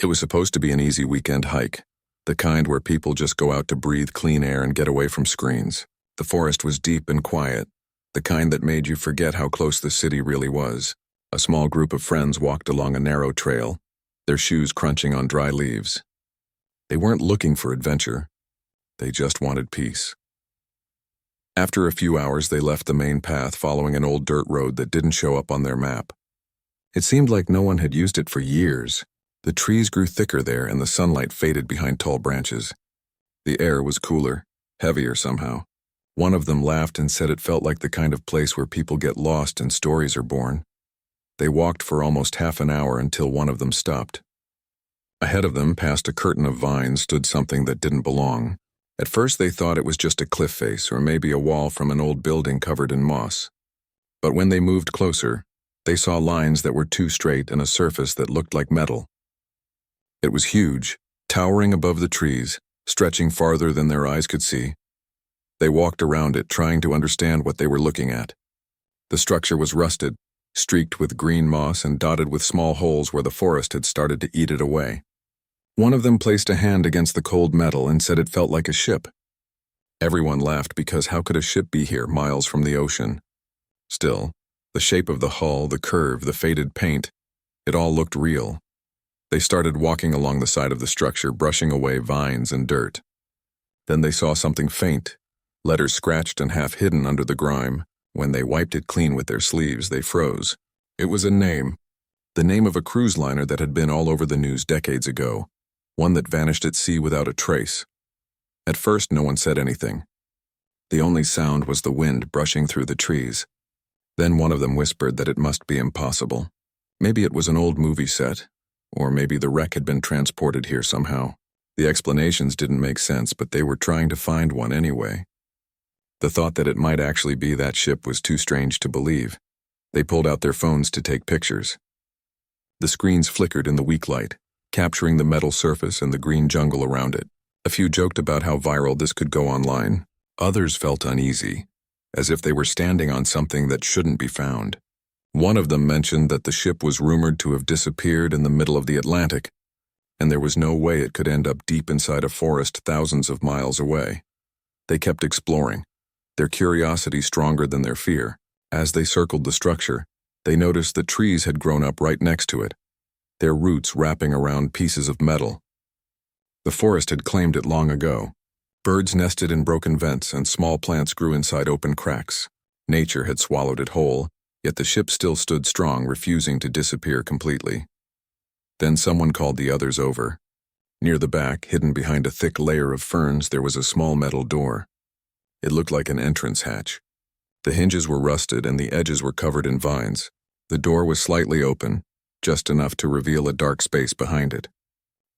It was supposed to be an easy weekend hike, the kind where people just go out to breathe clean air and get away from screens. The forest was deep and quiet, the kind that made you forget how close the city really was. A small group of friends walked along a narrow trail, their shoes crunching on dry leaves. They weren't looking for adventure. They just wanted peace. After a few hours, they left the main path following an old dirt road that didn't show up on their map. It seemed like no one had used it for years. The trees grew thicker there and the sunlight faded behind tall branches. The air was cooler, heavier somehow. One of them laughed and said it felt like the kind of place where people get lost and stories are born. They walked for almost half an hour until one of them stopped. Ahead of them, past a curtain of vines, stood something that didn't belong. At first they thought it was just a cliff face or maybe a wall from an old building covered in moss. But when they moved closer, they saw lines that were too straight and a surface that looked like metal. It was huge, towering above the trees, stretching farther than their eyes could see. They walked around it, trying to understand what they were looking at. The structure was rusted, streaked with green moss and dotted with small holes where the forest had started to eat it away. One of them placed a hand against the cold metal and said it felt like a ship. Everyone laughed because how could a ship be here miles from the ocean? Still, the shape of the hull, the curve, the faded paint, it all looked real. They started walking along the side of the structure, brushing away vines and dirt. Then they saw something faint, letters scratched and half hidden under the grime. When they wiped it clean with their sleeves, they froze. It was a name. The name of a cruise liner that had been all over the news decades ago, one that vanished at sea without a trace. At first, no one said anything. The only sound was the wind brushing through the trees. Then one of them whispered that it must be impossible. Maybe it was an old movie set, or maybe the wreck had been transported here somehow. The explanations didn't make sense, but they were trying to find one anyway. The thought that it might actually be that ship was too strange to believe. They pulled out their phones to take pictures. The screens flickered in the weak light, capturing the metal surface and the green jungle around it. A few joked about how viral this could go online. Others felt uneasy, as if they were standing on something that shouldn't be found. One of them mentioned that the ship was rumored to have disappeared in the middle of the Atlantic, and there was no way it could end up deep inside a forest thousands of miles away. They kept exploring, their curiosity stronger than their fear. As they circled the structure, they noticed that trees had grown up right next to it, their roots wrapping around pieces of metal. The forest had claimed it long ago. Birds nested in broken vents and small plants grew inside open cracks. Nature had swallowed it whole, yet the ship still stood strong, refusing to disappear completely. Then someone called the others over. Near the back, hidden behind a thick layer of ferns, there was a small metal door. It looked like an entrance hatch. The hinges were rusted and the edges were covered in vines. The door was slightly open, just enough to reveal a dark space behind it.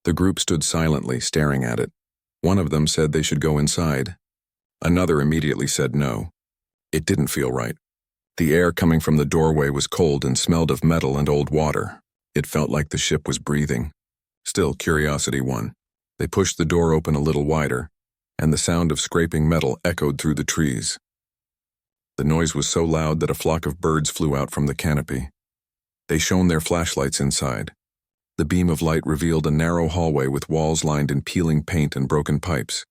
The group stood silently, staring at it. One of them said they should go inside. Another immediately said no. It didn't feel right. The air coming from the doorway was cold and smelled of metal and old water. It felt like the ship was breathing. Still, curiosity won. They pushed the door open a little wider, and the sound of scraping metal echoed through the trees. The noise was so loud that a flock of birds flew out from the canopy. They shone their flashlights inside. The beam of light revealed a narrow hallway with walls lined in peeling paint and broken pipes.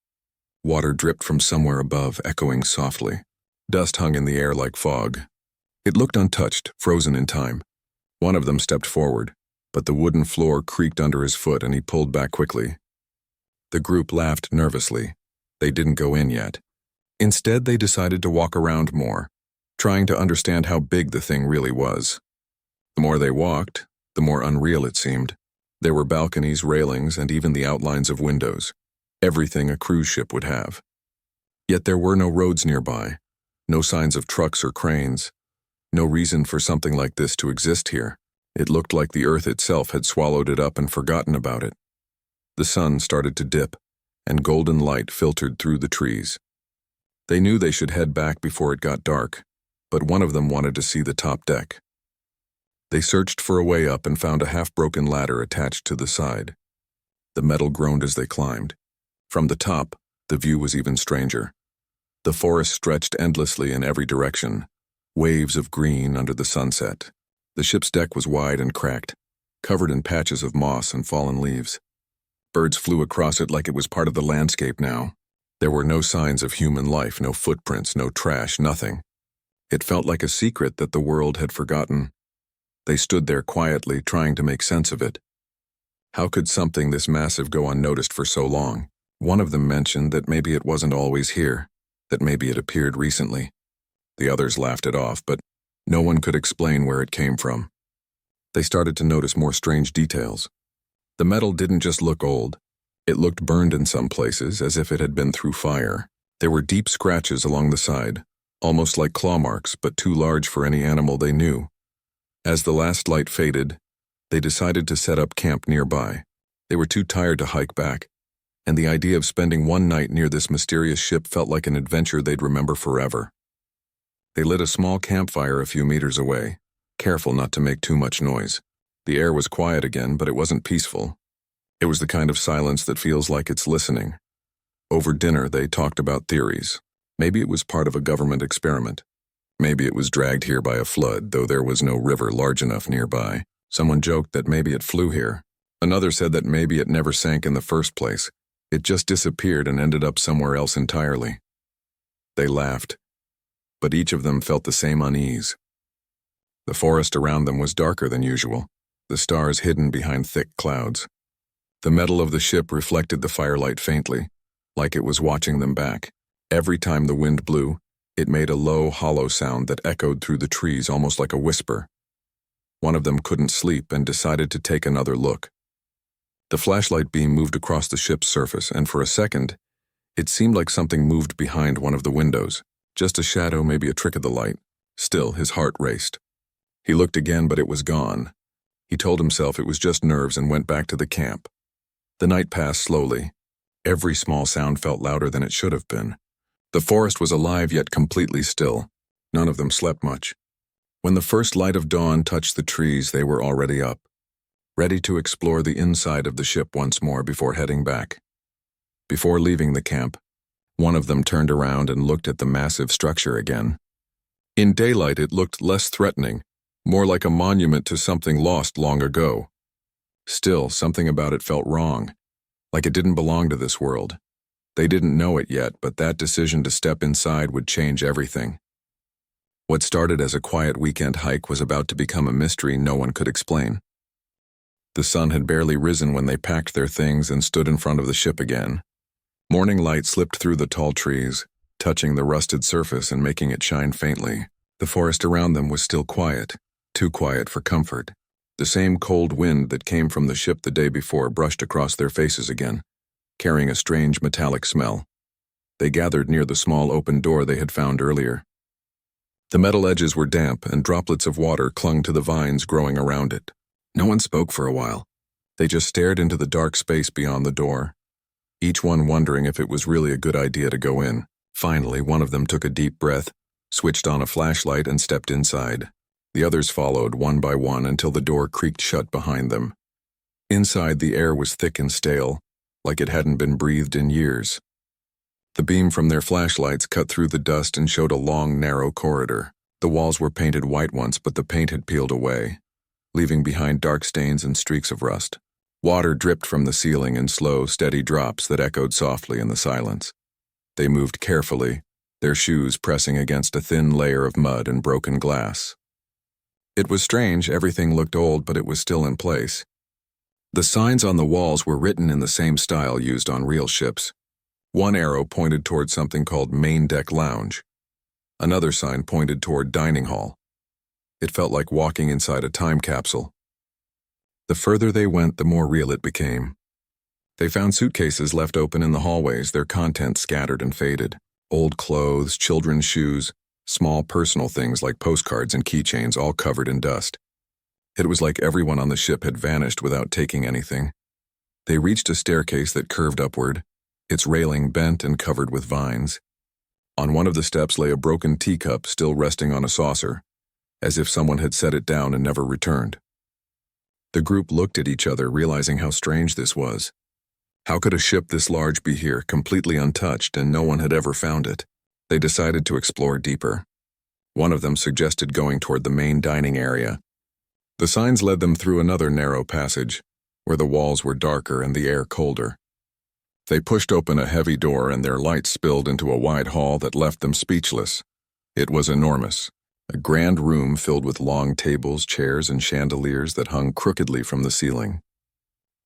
Water dripped from somewhere above, echoing softly. Dust hung in the air like fog. It looked untouched, frozen in time. One of them stepped forward, but the wooden floor creaked under his foot and he pulled back quickly. The group laughed nervously. They didn't go in yet. Instead, they decided to walk around more, trying to understand how big the thing really was. The more they walked, the more unreal it seemed. There were balconies, railings, and even the outlines of windows. Everything a cruise ship would have. Yet there were no roads nearby, no signs of trucks or cranes. No reason for something like this to exist here. It looked like the earth itself had swallowed it up and forgotten about it. The sun started to dip, and golden light filtered through the trees. They knew they should head back before it got dark, but one of them wanted to see the top deck. They searched for a way up and found a half-broken ladder attached to the side. The metal groaned as they climbed. From the top, the view was even stranger. The forest stretched endlessly in every direction, waves of green under the sunset. The ship's deck was wide and cracked. covered in patches of moss and fallen leaves. Birds flew across it like it was part of the landscape now. There were no signs of human life, no footprints, no trash, nothing. It felt like a secret that the world had forgotten. They stood there quietly, trying to make sense of it. How could something this massive go unnoticed for so long? One of them mentioned that maybe it wasn't always here, that maybe it appeared recently. The others laughed it off, but no one could explain where it came from. They started to notice more strange details. The metal didn't just look old. It looked burned in some places, as if it had been through fire. There were deep scratches along the side, almost like claw marks, but too large for any animal they knew. As the last light faded, they decided to set up camp nearby. They were too tired to hike back, and the idea of spending one night near this mysterious ship felt like an adventure they'd remember forever. They lit a small campfire a few meters away, careful not to make too much noise. The air was quiet again, but it wasn't peaceful. It was the kind of silence that feels like it's listening. Over dinner, they talked about theories. Maybe it was part of a government experiment. Maybe it was dragged here by a flood, though there was no river large enough nearby. Someone joked that maybe it flew here. Another said that maybe it never sank in the first place. It just disappeared and ended up somewhere else entirely. They laughed, but each of them felt the same unease. The forest around them was darker than usual, the stars hidden behind thick clouds. The metal of the ship reflected the firelight faintly, like it was watching them back. Every time the wind blew, it made a low, hollow sound that echoed through the trees almost like a whisper. One of them couldn't sleep and decided to take another look. The flashlight beam moved across the ship's surface, and for a second, it seemed like something moved behind one of the windows. Just a shadow, maybe a trick of the light. Still, his heart raced. He looked again, but it was gone. He told himself it was just nerves and went back to the camp. The night passed slowly. Every small sound felt louder than it should have been. The forest was alive yet completely still. None of them slept much. When the first light of dawn touched the trees, they were already up, ready to explore the inside of the ship once more before heading back. Before leaving the camp, one of them turned around and looked at the massive structure again. In daylight, it looked less threatening, more like a monument to something lost long ago. Still, something about it felt wrong, like it didn't belong to this world. They didn't know it yet, but that decision to step inside would change everything. What started as a quiet weekend hike was about to become a mystery no one could explain. The sun had barely risen when they packed their things and stood in front of the ship again. Morning light slipped through the tall trees, touching the rusted surface and making it shine faintly. The forest around them was still quiet, too quiet for comfort. The same cold wind that came from the ship the day before brushed across their faces again, carrying a strange metallic smell. They gathered near the small open door they had found earlier. The metal edges were damp, and droplets of water clung to the vines growing around it. No one spoke for a while. They just stared into the dark space beyond the door, each one wondering if it was really a good idea to go in. Finally, one of them took a deep breath, switched on a flashlight, and stepped inside. The others followed one by one until the door creaked shut behind them. Inside, the air was thick and stale, like it hadn't been breathed in years. The beam from their flashlights cut through the dust and showed a long, narrow corridor. The walls were painted white once, but the paint had peeled away, leaving behind dark stains and streaks of rust. Water dripped from the ceiling in slow, steady drops that echoed softly in the silence. They moved carefully, their shoes pressing against a thin layer of mud and broken glass. It was strange, everything looked old, but it was still in place. The signs on the walls were written in the same style used on real ships. One arrow pointed toward something called Main Deck Lounge. Another sign pointed toward Dining Hall. It felt like walking inside a time capsule. The further they went, the more real it became. They found suitcases left open in the hallways, their contents scattered and faded. Old clothes, children's shoes, small personal things like postcards and keychains all covered in dust. It was like everyone on the ship had vanished without taking anything. They reached a staircase that curved upward, its railing bent and covered with vines. On one of the steps lay a broken teacup still resting on a saucer, as if someone had set it down and never returned. The group looked at each other, realizing how strange this was. How could a ship this large be here, completely untouched, and no one had ever found it? They decided to explore deeper. One of them suggested going toward the main dining area. The signs led them through another narrow passage, where the walls were darker and the air colder. They pushed open a heavy door and their light spilled into a wide hall that left them speechless. It was enormous, a grand room filled with long tables, chairs, and chandeliers that hung crookedly from the ceiling.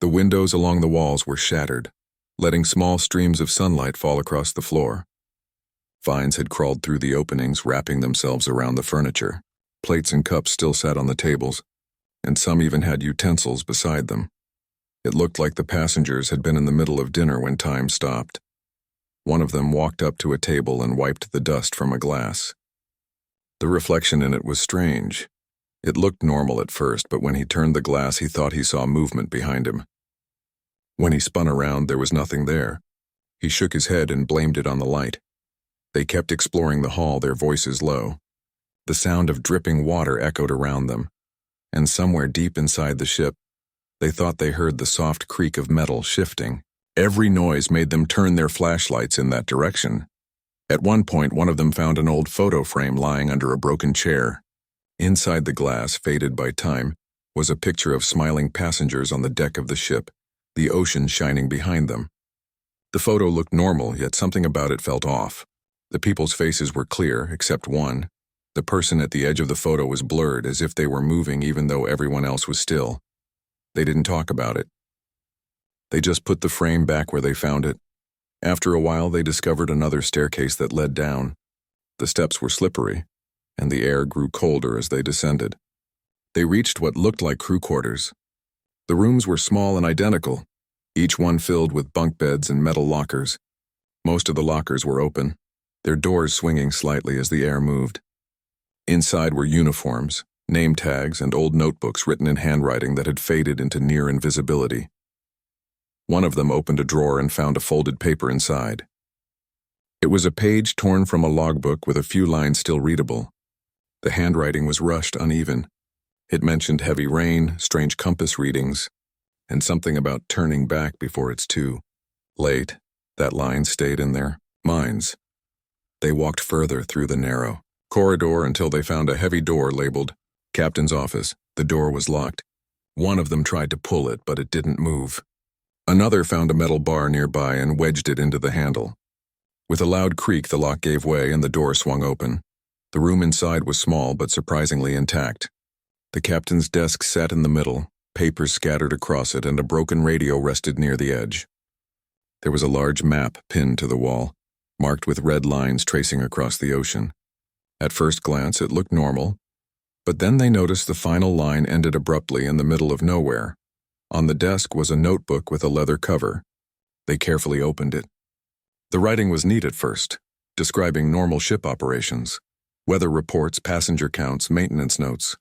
The windows along the walls were shattered, letting small streams of sunlight fall across the floor. Vines had crawled through the openings, wrapping themselves around the furniture. Plates and cups still sat on the tables, and some even had utensils beside them. It looked like the passengers had been in the middle of dinner when time stopped. One of them walked up to a table and wiped the dust from a glass. The reflection in it was strange. It looked normal at first, but when he turned the glass, he thought he saw movement behind him. When he spun around, there was nothing there. He shook his head and blamed it on the light. They kept exploring the hall, their voices low. The sound of dripping water echoed around them, and somewhere deep inside the ship, they thought they heard the soft creak of metal shifting. Every noise made them turn their flashlights in that direction. At one point, one of them found an old photo frame lying under a broken chair. Inside the glass, faded by time, was a picture of smiling passengers on the deck of the ship, the ocean shining behind them. The photo looked normal, yet something about it felt off. The people's faces were clear, except one. The person at the edge of the photo was blurred, as if they were moving even though everyone else was still. They didn't talk about it. They just put the frame back where they found it. After a while, they discovered another staircase that led down. The steps were slippery, and the air grew colder as they descended. They reached what looked like crew quarters. The rooms were small and identical, each one filled with bunk beds and metal lockers. Most of the lockers were open, their doors swinging slightly as the air moved. Inside were uniforms, name tags, and old notebooks written in handwriting that had faded into near invisibility. One of them opened a drawer and found a folded paper inside. It was a page torn from a logbook with a few lines still readable. The handwriting was rushed, uneven. It mentioned heavy rain, strange compass readings, and something about turning back before it's too late. That line stayed in their minds. They walked further through the narrow corridor until they found a heavy door labeled Captain's Office. The door was locked. One of them tried to pull it, but it didn't move. Another found a metal bar nearby and wedged it into the handle. With a loud creak, the lock gave way and the door swung open. The room inside was small but surprisingly intact. The captain's desk sat in the middle, papers scattered across it, and a broken radio rested near the edge. There was a large map pinned to the wall, marked with red lines tracing across the ocean. At first glance, it looked normal, but then they noticed the final line ended abruptly in the middle of nowhere. On the desk was a notebook with a leather cover. They carefully opened it. The writing was neat at first, describing normal ship operations, weather reports, passenger counts, maintenance notes.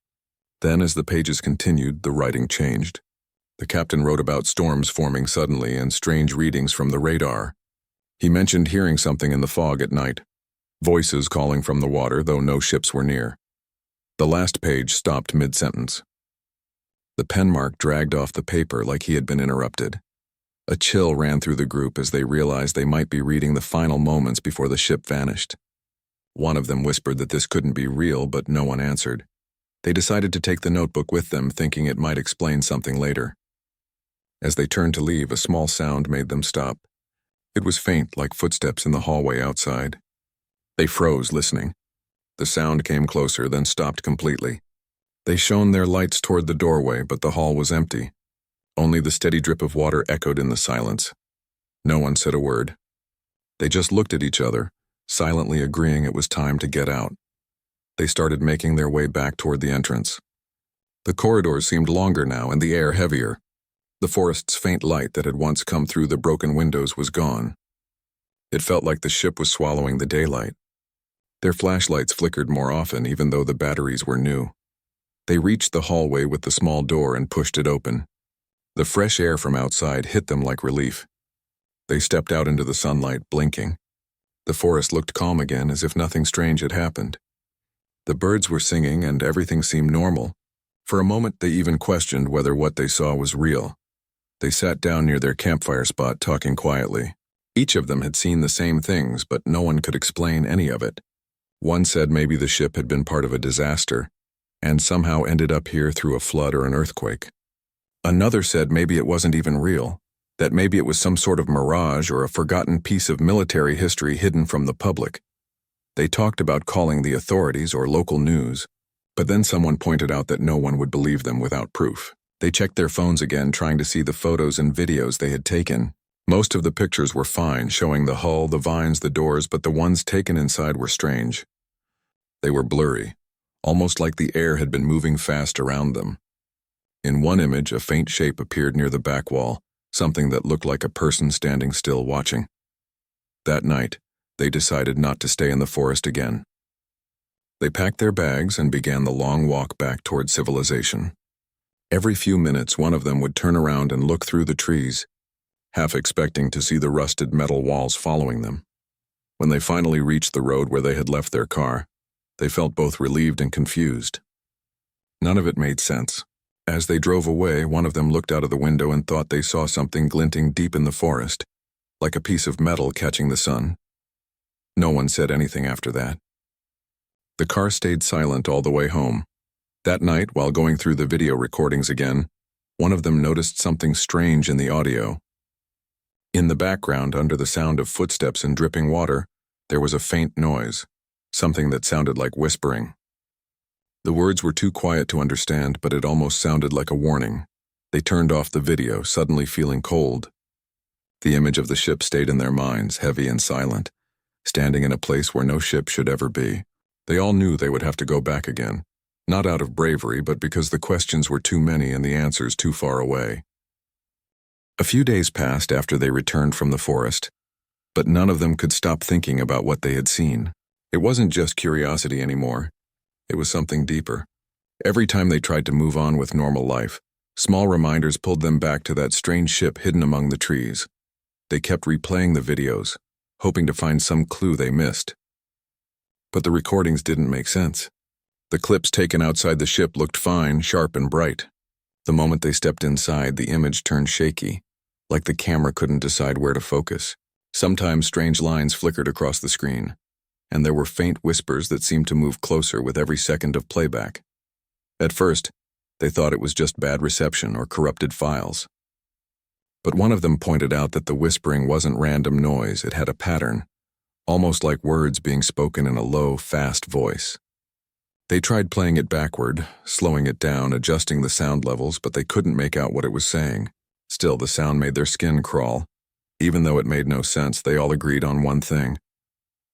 Then, as the pages continued, the writing changed. The captain wrote about storms forming suddenly and strange readings from the radar. He mentioned hearing something in the fog at night, voices calling from the water, though no ships were near. The last page stopped mid-sentence. The pen mark dragged off the paper like he had been interrupted. A chill ran through the group as they realized they might be reading the final moments before the ship vanished. One of them whispered that this couldn't be real, but no one answered. They decided to take the notebook with them, thinking it might explain something later. As they turned to leave, a small sound made them stop. It was faint, like footsteps in the hallway outside. They froze, listening. The sound came closer, then stopped completely. They shone their lights toward the doorway, but the hall was empty. Only the steady drip of water echoed in the silence. No one said a word. They just looked at each other, silently agreeing it was time to get out. They started making their way back toward the entrance. The corridors seemed longer now and the air heavier. The forest's faint light that had once come through the broken windows was gone. It felt like the ship was swallowing the daylight. Their flashlights flickered more often, even though the batteries were new. They reached the hallway with the small door and pushed it open. The fresh air from outside hit them like relief. They stepped out into the sunlight, blinking. The forest looked calm again, as if nothing strange had happened. The birds were singing and everything seemed normal. For a moment, they even questioned whether what they saw was real. They sat down near their campfire spot, talking quietly. Each of them had seen the same things, but no one could explain any of it. One said maybe the ship had been part of a disaster, and somehow ended up here through a flood or an earthquake. Another said maybe it wasn't even real, that maybe it was some sort of mirage or a forgotten piece of military history hidden from the public. They talked about calling the authorities or local news, but then someone pointed out that no one would believe them without proof. They checked their phones again, trying to see the photos and videos they had taken. Most of the pictures were fine, showing the hull, the vines, the doors, but the ones taken inside were strange. They were blurry, almost like the air had been moving fast around them. In one image, a faint shape appeared near the back wall, something that looked like a person standing still watching. That night, they decided not to stay in the forest again. They packed their bags and began the long walk back toward civilization. Every few minutes, one of them would turn around and look through the trees, half expecting to see the rusted metal walls following them. When they finally reached the road where they had left their car, they felt both relieved and confused. None of it made sense. As they drove away, one of them looked out of the window and thought they saw something glinting deep in the forest, like a piece of metal catching the sun. No one said anything after that. The car stayed silent all the way home. That night, while going through the video recordings again, one of them noticed something strange in the audio. In the background, under the sound of footsteps and dripping water, there was a faint noise, something that sounded like whispering. The words were too quiet to understand, but it almost sounded like a warning. They turned off the video, suddenly feeling cold. The image of the ship stayed in their minds, heavy and silent, standing in a place where no ship should ever be. They all knew they would have to go back again, not out of bravery, but because the questions were too many and the answers too far away. A few days passed after they returned from the forest, but none of them could stop thinking about what they had seen. It wasn't just curiosity anymore. It was something deeper. Every time they tried to move on with normal life, small reminders pulled them back to that strange ship hidden among the trees. They kept replaying the videos, hoping to find some clue they missed. But the recordings didn't make sense. The clips taken outside the ship looked fine, sharp and bright. The moment they stepped inside, the image turned shaky, like the camera couldn't decide where to focus. Sometimes strange lines flickered across the screen, and there were faint whispers that seemed to move closer with every second of playback. At first, they thought it was just bad reception or corrupted files. But one of them pointed out that the whispering wasn't random noise, it had a pattern, almost like words being spoken in a low, fast voice. They tried playing it backward, slowing it down, adjusting the sound levels, but they couldn't make out what it was saying. Still, the sound made their skin crawl. Even though it made no sense, they all agreed on one thing.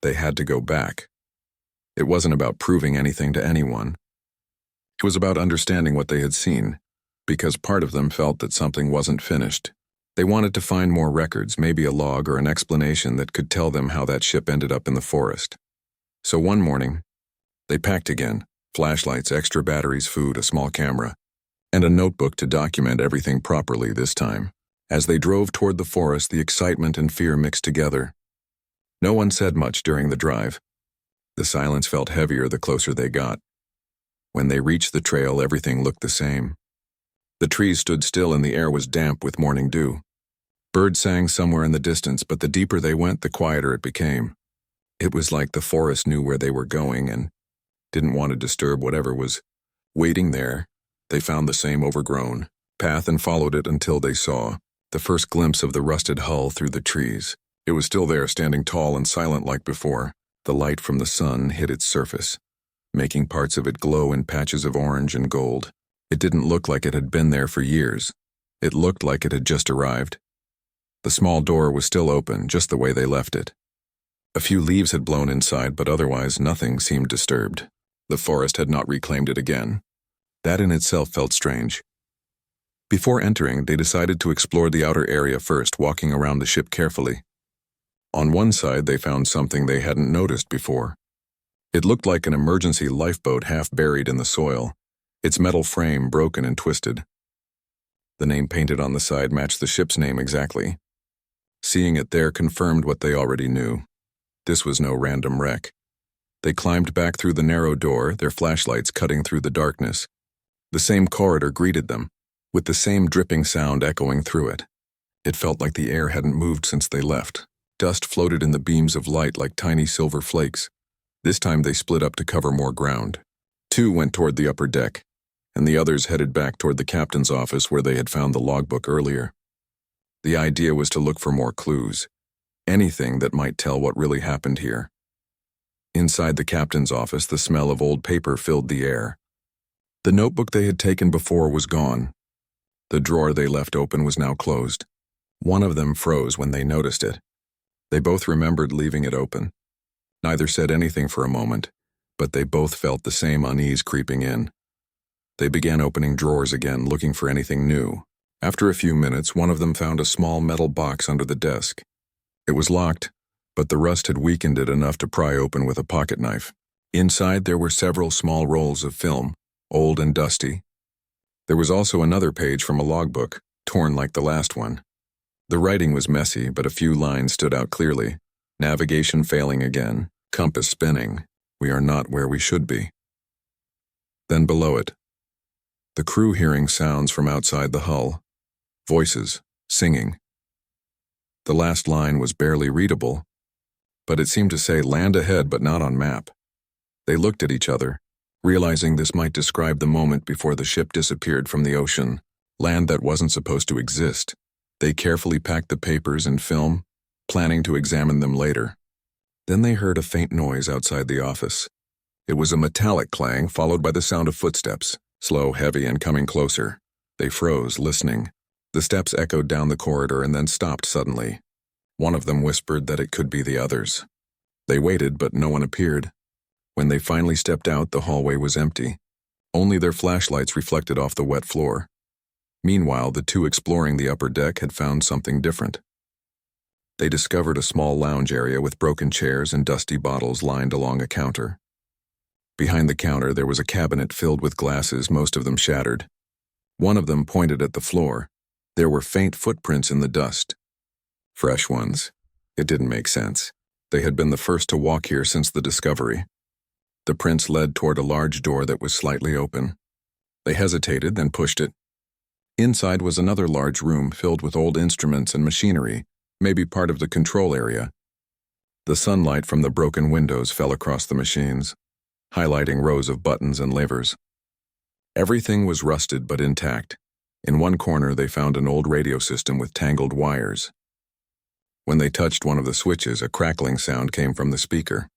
They had to go back. It wasn't about proving anything to anyone. It was about understanding what they had seen, because part of them felt that something wasn't finished. They wanted to find more records, maybe a log or an explanation that could tell them how that ship ended up in the forest. So one morning, they packed again, flashlights, extra batteries, food, a small camera, and a notebook to document everything properly this time. As they drove toward the forest, the excitement and fear mixed together. No one said much during the drive. The silence felt heavier the closer they got. When they reached the trail, everything looked the same. The trees stood still and the air was damp with morning dew. Birds sang somewhere in the distance, but the deeper they went, the quieter it became. It was like the forest knew where they were going and didn't want to disturb whatever was waiting there. They found the same overgrown path and followed it until they saw the first glimpse of the rusted hull through the trees. It was still there, standing tall and silent like before. The light from the sun hit its surface, making parts of it glow in patches of orange and gold. It didn't look like it had been there for years. It looked like it had just arrived. The small door was still open, just the way they left it. A few leaves had blown inside, but otherwise nothing seemed disturbed. The forest had not reclaimed it again. That in itself felt strange. Before entering, they decided to explore the outer area first, walking around the ship carefully. On one side, they found something they hadn't noticed before. It looked like an emergency lifeboat half buried in the soil, its metal frame broken and twisted. The name painted on the side matched the ship's name exactly. Seeing it there confirmed what they already knew. This was no random wreck. They climbed back through the narrow door, their flashlights cutting through the darkness. The same corridor greeted them, with the same dripping sound echoing through it. It felt like the air hadn't moved since they left. Dust floated in the beams of light like tiny silver flakes. This time they split up to cover more ground. Two went toward the upper deck, and the others headed back toward the captain's office where they had found the logbook earlier. The idea was to look for more clues, anything that might tell what really happened here. Inside the captain's office, the smell of old paper filled the air. The notebook they had taken before was gone. The drawer they left open was now closed. One of them froze when they noticed it. They both remembered leaving it open. Neither said anything for a moment, but they both felt the same unease creeping in. They began opening drawers again, looking for anything new. After a few minutes, one of them found a small metal box under the desk. It was locked, but the rust had weakened it enough to pry open with a pocket knife. Inside there were several small rolls of film, old and dusty. There was also another page from a logbook, torn like the last one. The writing was messy, but a few lines stood out clearly. Navigation failing again, compass spinning. We are not where we should be. Then below it, the crew hearing sounds from outside the hull. Voices, singing. The last line was barely readable, but it seemed to say land ahead but not on map. They looked at each other, realizing this might describe the moment before the ship disappeared from the ocean, land that wasn't supposed to exist. They carefully packed the papers and film, planning to examine them later. Then they heard a faint noise outside the office. It was a metallic clang followed by the sound of footsteps, slow, heavy, and coming closer. They froze, listening. The steps echoed down the corridor and then stopped suddenly. One of them whispered that it could be the others. They waited, but no one appeared. When they finally stepped out, the hallway was empty. Only their flashlights reflected off the wet floor. Meanwhile, the two exploring the upper deck had found something different. They discovered a small lounge area with broken chairs and dusty bottles lined along a counter. Behind the counter, there was a cabinet filled with glasses, most of them shattered. One of them pointed at the floor. There were faint footprints in the dust. Fresh ones. It didn't make sense. They had been the first to walk here since the discovery. The prints led toward a large door that was slightly open. They hesitated, then pushed it. Inside was another large room filled with old instruments and machinery, maybe part of the control area. The sunlight from the broken windows fell across the machines, highlighting rows of buttons and levers. Everything was rusted but intact. In one corner, they found an old radio system with tangled wires. When they touched one of the switches, a crackling sound came from the speaker.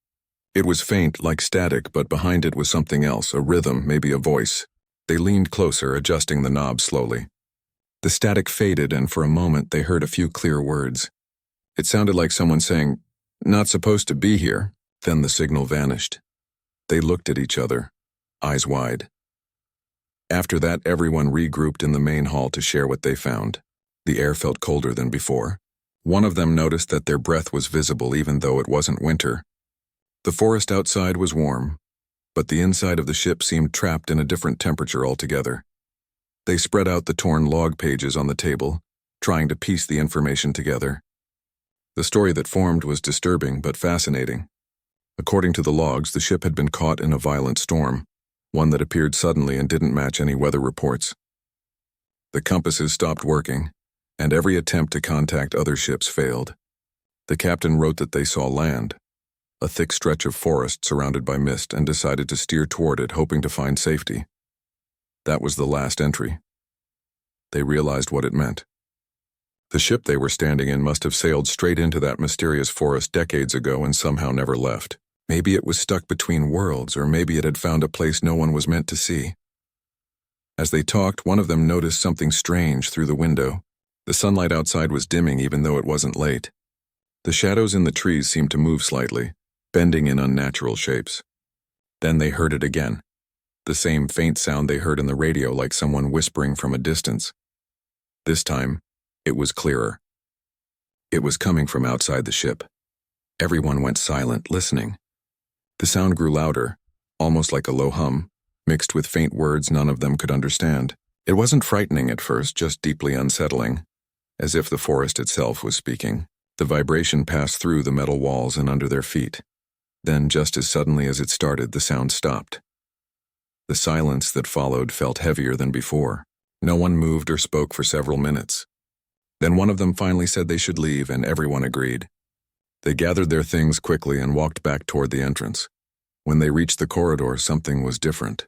It was faint, like static, but behind it was something else, a rhythm, maybe a voice. They leaned closer, adjusting the knob slowly. The static faded, and for a moment they heard a few clear words. It sounded like someone saying, "Not supposed to be here." Then the signal vanished. They looked at each other, eyes wide. After that, everyone regrouped in the main hall to share what they found. The air felt colder than before. One of them noticed that their breath was visible even though it wasn't winter. The forest outside was warm, but the inside of the ship seemed trapped in a different temperature altogether. They spread out the torn log pages on the table, trying to piece the information together. The story that formed was disturbing but fascinating. According to the logs, the ship had been caught in a violent storm, one that appeared suddenly and didn't match any weather reports. The compasses stopped working, and every attempt to contact other ships failed. The captain wrote that they saw land, a thick stretch of forest surrounded by mist, and decided to steer toward it, hoping to find safety. That was the last entry. They realized what it meant. The ship they were standing in must have sailed straight into that mysterious forest decades ago and somehow never left. Maybe it was stuck between worlds, or maybe it had found a place no one was meant to see. As they talked, one of them noticed something strange through the window. The sunlight outside was dimming even though it wasn't late. The shadows in the trees seemed to move slightly, bending in unnatural shapes. Then they heard it again. The same faint sound they heard in the radio, like someone whispering from a distance. This time, it was clearer. It was coming from outside the ship. Everyone went silent, listening. The sound grew louder, almost like a low hum, mixed with faint words none of them could understand. It wasn't frightening at first, just deeply unsettling, as if the forest itself was speaking. The vibration passed through the metal walls and under their feet. Then, just as suddenly as it started, the sound stopped. The silence that followed felt heavier than before. No one moved or spoke for several minutes. Then one of them finally said they should leave, and everyone agreed. They gathered their things quickly and walked back toward the entrance. When they reached the corridor, something was different.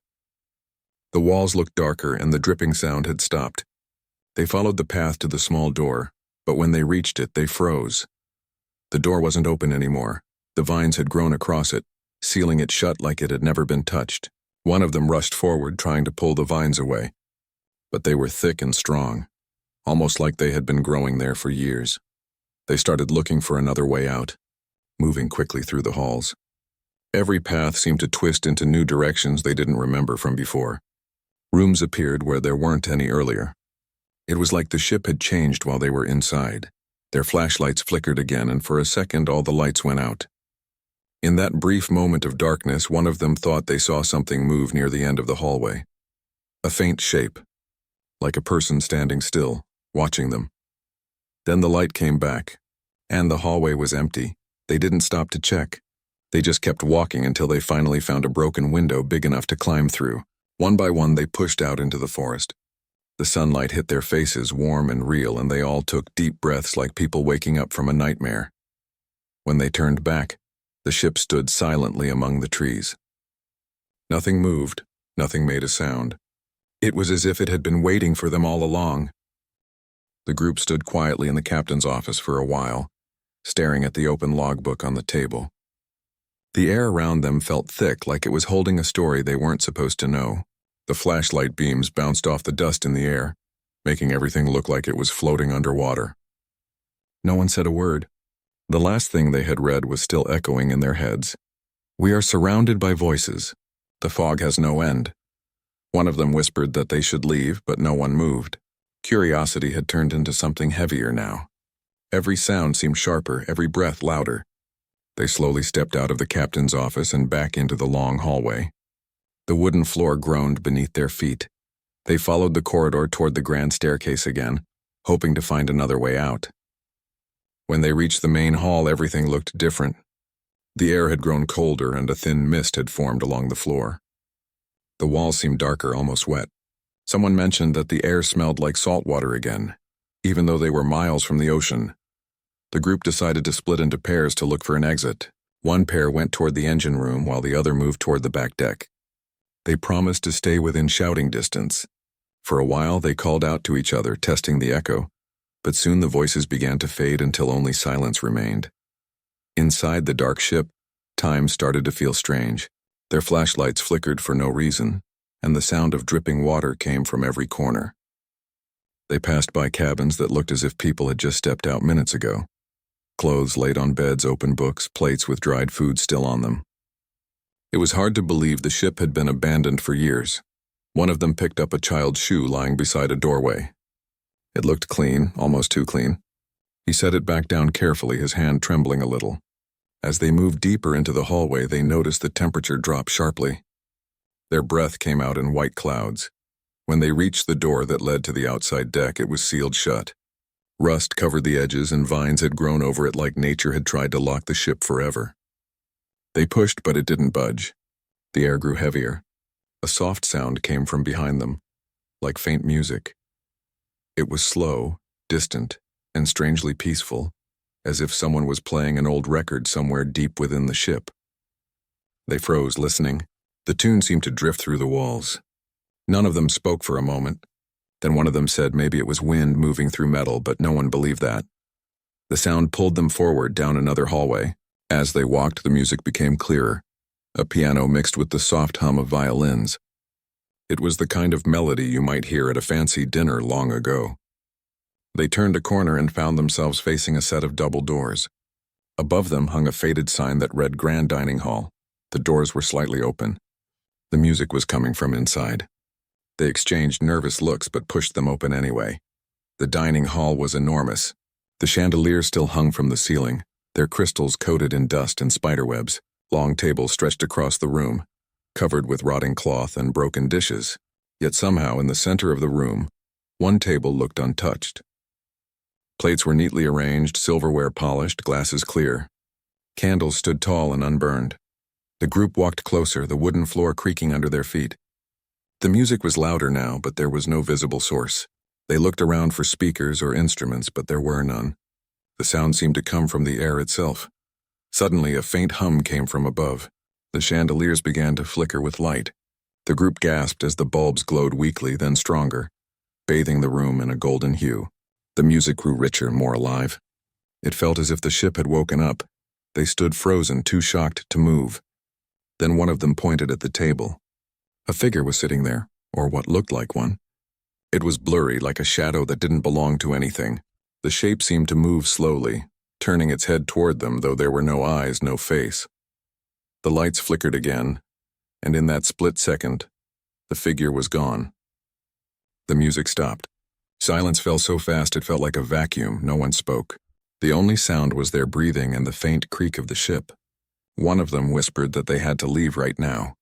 The walls looked darker and the dripping sound had stopped. They followed the path to the small door, but when they reached it, they froze. The door wasn't open anymore. The vines had grown across it, sealing it shut like it had never been touched. One of them rushed forward, trying to pull the vines away. But they were thick and strong, almost like they had been growing there for years. They started looking for another way out, moving quickly through the halls. Every path seemed to twist into new directions they didn't remember from before. Rooms appeared where there weren't any earlier. It was like the ship had changed while they were inside. Their flashlights flickered again, and for a second all the lights went out. In that brief moment of darkness, one of them thought they saw something move near the end of the hallway. A faint shape, like a person standing still, watching them. Then the light came back, and the hallway was empty. They didn't stop to check. They just kept walking until they finally found a broken window big enough to climb through. One by one, they pushed out into the forest. The sunlight hit their faces, warm and real, and they all took deep breaths like people waking up from a nightmare. When they turned back, the ship stood silently among the trees. Nothing moved, nothing made a sound. It was as if it had been waiting for them all along. The group stood quietly in the captain's office for a while, staring at the open logbook on the table. The air around them felt thick, like it was holding a story they weren't supposed to know. The flashlight beams bounced off the dust in the air, making everything look like it was floating underwater. No one said a word. The last thing they had read was still echoing in their heads. "We are surrounded by voices. The fog has no end." One of them whispered that they should leave, but no one moved. Curiosity had turned into something heavier now. Every sound seemed sharper, every breath louder. They slowly stepped out of the captain's office and back into the long hallway. The wooden floor groaned beneath their feet. They followed the corridor toward the grand staircase again, hoping to find another way out. When they reached the main hall, everything looked different. The air had grown colder and a thin mist had formed along the floor. The walls seemed darker, almost wet. Someone mentioned that the air smelled like salt water again, even though they were miles from the ocean. The group decided to split into pairs to look for an exit. One pair went toward the engine room while the other moved toward the back deck. They promised to stay within shouting distance. For a while, they called out to each other, testing the echo, but soon the voices began to fade until only silence remained. Inside the dark ship, time started to feel strange. Their flashlights flickered for no reason, and the sound of dripping water came from every corner. They passed by cabins that looked as if people had just stepped out minutes ago. Clothes laid on beds, open books, plates with dried food still on them. It was hard to believe the ship had been abandoned for years. One of them picked up a child's shoe lying beside a doorway. It looked clean, almost too clean. He set it back down carefully, his hand trembling a little. As they moved deeper into the hallway, they noticed the temperature drop sharply. Their breath came out in white clouds. When they reached the door that led to the outside deck, it was sealed shut. Rust covered the edges and vines had grown over it like nature had tried to lock the ship forever. They pushed, but it didn't budge. The air grew heavier. A soft sound came from behind them, like faint music. It was slow, distant, and strangely peaceful, as if someone was playing an old record somewhere deep within the ship. They froze, listening. The tune seemed to drift through the walls. None of them spoke for a moment. Then one of them said maybe it was wind moving through metal, but no one believed that. The sound pulled them forward down another hallway. As they walked, the music became clearer, a piano mixed with the soft hum of violins. It was the kind of melody you might hear at a fancy dinner long ago. They turned a corner and found themselves facing a set of double doors. Above them hung a faded sign that read Grand Dining Hall. The doors were slightly open. The music was coming from inside. They exchanged nervous looks but pushed them open anyway. The dining hall was enormous. The chandelier still hung from the ceiling, their crystals coated in dust and spiderwebs. Long tables stretched across the room, covered with rotting cloth and broken dishes. Yet somehow, in the center of the room, one table looked untouched. Plates were neatly arranged, silverware polished, glasses clear. Candles stood tall and unburned. The group walked closer, the wooden floor creaking under their feet. The music was louder now, but there was no visible source. They looked around for speakers or instruments, but there were none. The sound seemed to come from the air itself. Suddenly, a faint hum came from above. The chandeliers began to flicker with light. The group gasped as the bulbs glowed weakly, then stronger, bathing the room in a golden hue. The music grew richer, more alive. It felt as if the ship had woken up. They stood frozen, too shocked to move. Then one of them pointed at the table. A figure was sitting there, or what looked like one. It was blurry, like a shadow that didn't belong to anything. The shape seemed to move slowly, turning its head toward them, though there were no eyes, no face. The lights flickered again, and in that split second, the figure was gone. The music stopped. Silence fell so fast it felt like a vacuum. No one spoke. The only sound was their breathing and the faint creak of the ship. One of them whispered that they had to leave right now.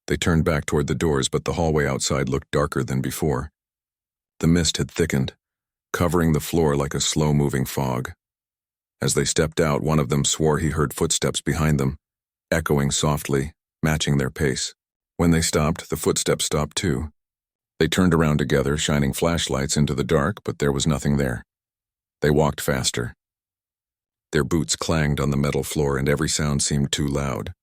They turned back toward the doors, but the hallway outside looked darker than before. The mist had thickened, covering the floor like a slow-moving fog. As they stepped out, one of them swore he heard footsteps behind them, echoing softly, matching their pace. When they stopped, the footsteps stopped too. They turned around together, shining flashlights into the dark, but there was nothing there. They walked faster. Their boots clanged on the metal floor, and every sound seemed too loud.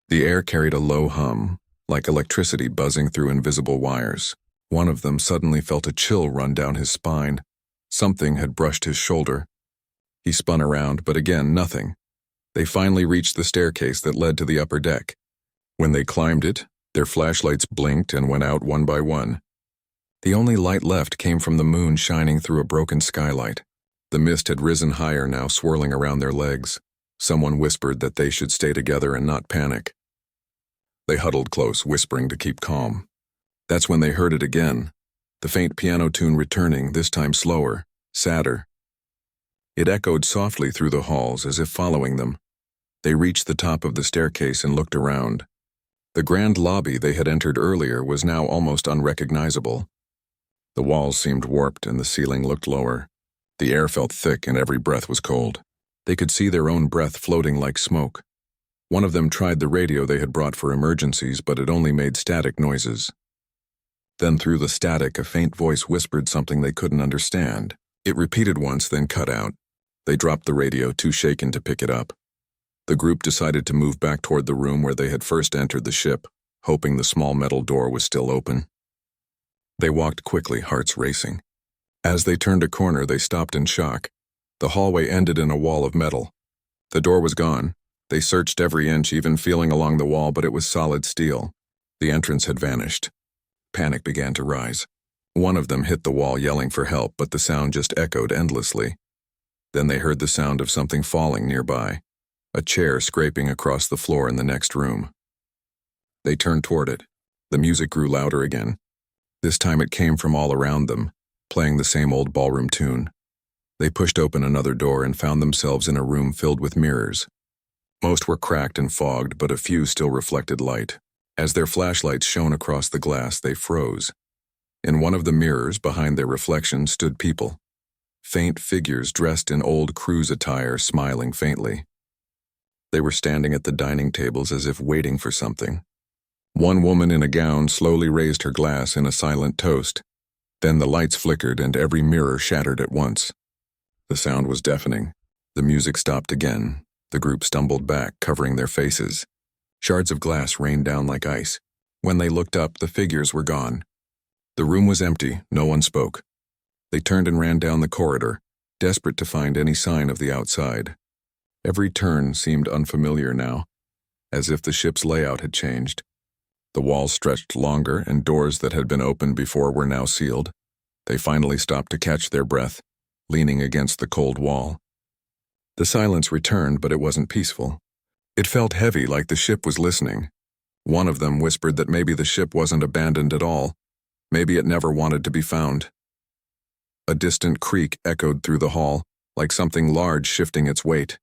The air carried a low hum, like electricity buzzing through invisible wires. One of them suddenly felt a chill run down his spine. Something had brushed his shoulder. He spun around, but again, nothing. They finally reached the staircase that led to the upper deck. When they climbed it, their flashlights blinked and went out one by one. The only light left came from the moon shining through a broken skylight. The mist had risen higher now, swirling around their legs. Someone whispered that they should stay together and not panic. They huddled close, whispering to keep calm. That's when they heard it again, the faint piano tune returning, this time slower, sadder. It echoed softly through the halls, as if following them. They reached the top of the staircase and looked around. The grand lobby they had entered earlier was now almost unrecognizable. The walls seemed warped and the ceiling looked lower. The air felt thick and every breath was cold. They could see their own breath floating like smoke. One of them tried the radio they had brought for emergencies, but it only made static noises. Then through the static, a faint voice whispered something they couldn't understand. It repeated once, then cut out. They dropped the radio, too shaken to pick it up. The group decided to move back toward the room where they had first entered the ship, hoping the small metal door was still open. They walked quickly, hearts racing. As they turned a corner, they stopped in shock. The hallway ended in a wall of metal. The door was gone. They searched every inch, even feeling along the wall, but it was solid steel. The entrance had vanished. Panic began to rise. One of them hit the wall yelling for help, but the sound just echoed endlessly. Then they heard the sound of something falling nearby, a chair scraping across the floor in the next room. They turned toward it. The music grew louder again. This time it came from all around them, playing the same old ballroom tune. They pushed open another door and found themselves in a room filled with mirrors. Most were cracked and fogged, but a few still reflected light. As their flashlights shone across the glass, they froze. In one of the mirrors, behind their reflection, stood people. Faint figures dressed in old cruise attire, smiling faintly. They were standing at the dining tables as if waiting for something. One woman in a gown slowly raised her glass in a silent toast. Then the lights flickered and every mirror shattered at once. The sound was deafening. The music stopped again. The group stumbled back, covering their faces. Shards of glass rained down like ice. When they looked up, the figures were gone. The room was empty. No one spoke. They turned and ran down the corridor, desperate to find any sign of the outside. Every turn seemed unfamiliar now, as if the ship's layout had changed. The walls stretched longer, and doors that had been opened before were now sealed. They finally stopped to catch their breath, leaning against the cold wall. The silence returned, but it wasn't peaceful. It felt heavy, like the ship was listening. One of them whispered that maybe the ship wasn't abandoned at all. Maybe it never wanted to be found. A distant creak echoed through the hall, like something large shifting its weight.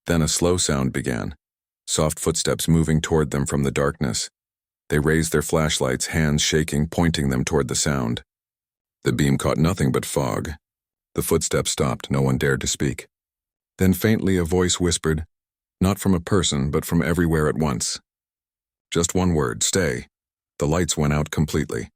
Then a slow sound began, soft footsteps moving toward them from the darkness. They raised their flashlights, hands shaking, pointing them toward the sound. The beam caught nothing but fog. The footsteps stopped, no one dared to speak. Then faintly a voice whispered, not from a person, but from everywhere at once. Just one word, stay. The lights went out completely.